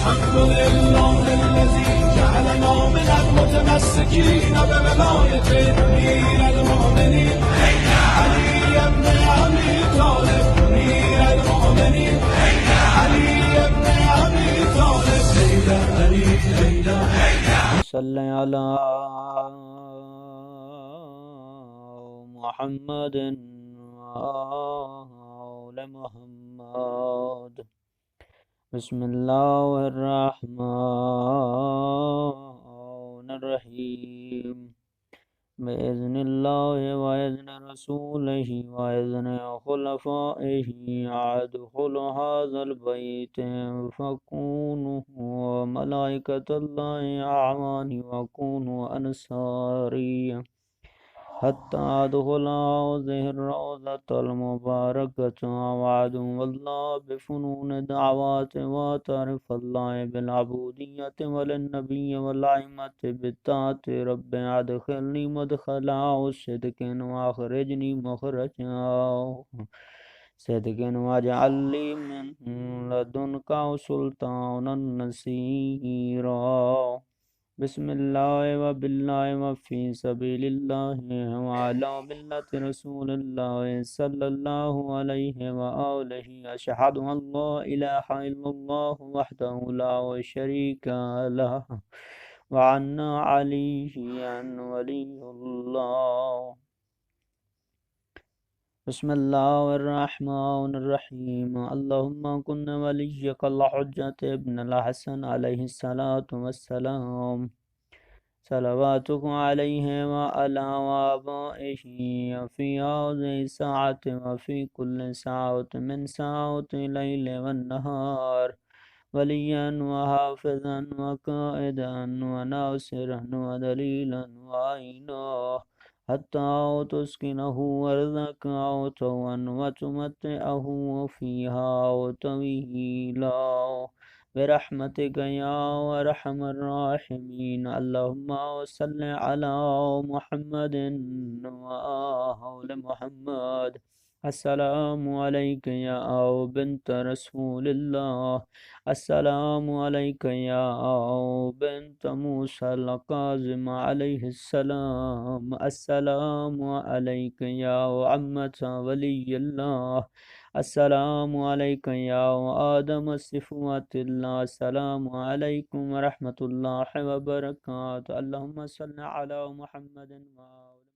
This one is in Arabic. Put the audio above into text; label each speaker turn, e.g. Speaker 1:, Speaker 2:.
Speaker 1: الحمد لله الذي جعلنا من المتمسكين بولاية أمير المؤمنين علي بن أبي طالب. أمير المؤمنين علي بن أبي طالب. هيدا علي هيدا.
Speaker 2: صل على محمد وآل محمد. بسم الله الرحمن الرحيم. بإذن الله وإذن رسوله وإذن خلفائه أدخل هذا البيت فكونوا ملائكة الله أعواني وكونوا أنصاري حتى أدخل هذه الروضة المباركة وعد والله بفنون دعوات وتعرف الله بالعبودية وللنبي والأئمة بالطاعة. رب أدخلني مدخلا صدق وأخرجني مخرجا صدق واجعل لي من لدنك سلطانا نصيرا. بسم الله وبالله وفي سبيل الله وعلى ملة رسول الله صلى الله عليه وآله. أشهد أن لا إله إلا الله وحده لا شريك له وأن عليا ولي الله. بسم الله الرحمن الرحيم. اللهم كن وليك الحجة ابن الحسن عليه الصلاة والسلام صلواتك عليه وعلى آبائه في هذه الساعة وفي كل ساعة من ساعات الليل والنهار وليا وحافظا وقائدا وناصرا ودليلا وعينا حتى تسكنه أرضك عتوا وتمتعه فيها طويلا برحمتك يا أرحم الراحمين. اللهم صل على محمد وآل محمد. السلام عليك يا بنت رسول الله. السلام عليك يا بنت موسى الكاظم عليه السلام. السلام عليك يا عمة ولي الله. السلام عليك يا آدم صفوة الله. السلام عليكم ورحمة الله وبركاته. اللهم صل على محمد